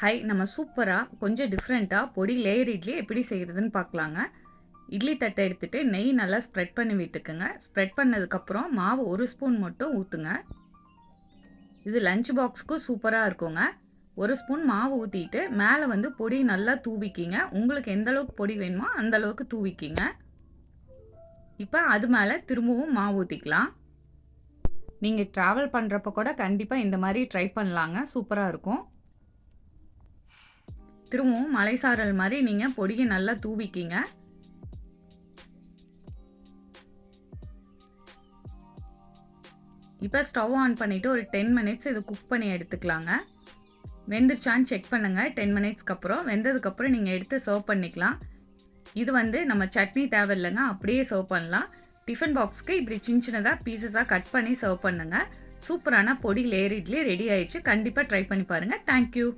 Hi, நம்ம சூப்பராக கொஞ்சம் டிஃப்ரெண்ட்டாக பொடி லேயர் இட்லி எப்படி செய்கிறதுன்னு பார்க்கலாங்க. இட்லி தட்டை எடுத்துகிட்டு நெய் நல்லா ஸ்ப்ரெட் பண்ணி விட்டுக்குங்க. ஸ்ப்ரெட் பண்ணதுக்கப்புறம் மாவு 1 ஸ்பூன் மட்டும் ஊற்றுங்க. இது லஞ்ச் பாக்ஸுக்கும் சூப்பராக இருக்குங்க. 1 ஸ்பூன் மாவு ஊற்றிட்டு மேலே வந்து பொடி நல்லா தூவிக்கிங்க. உங்களுக்கு எந்த அளவுக்கு பொடி வேணுமோ அந்த அளவுக்கு தூவிக்கிங்க. இப்போ அது மேலே திரும்பவும் மாவு ஊற்றிக்கலாம். நீங்கள் ட்ராவல் பண்ணுறப்ப கூட கண்டிப்பாக இந்த மாதிரி ட்ரை பண்ணலாங்க. சூப்பராக இருக்கும். திரும்பவும் மலைசாரல் மாதிரி நீங்கள் பொடியை நல்லா தூவிக்கிங்க. இப்போ ஸ்டவ் ஆன் பண்ணிவிட்டு ஒரு 10 மினிட்ஸ் இது குக் பண்ணி எடுத்துக்கலாங்க. வெந்துருச்சான்னு செக் பண்ணுங்கள். 10 மினிட்ஸ்க்கு அப்புறம் வெந்ததுக்கப்புறம் நீங்கள் எடுத்து சர்வ் பண்ணிக்கலாம். இது வந்து நம்ம சட்னி தேவையில்லைங்க, அப்படியே சர்வ் பண்ணலாம். டிஃபன் பாக்ஸ்க்கு இப்படி சின்ன சின்னதாக பீசஸாக கட் பண்ணி சர்வ் பண்ணுங்கள். சூப்பரான பொடி லேயர் இட்லி ரெடி ஆயிடுச்சு. கண்டிப்பாக ட்ரை பண்ணி பாருங்கள். தேங்க்யூ.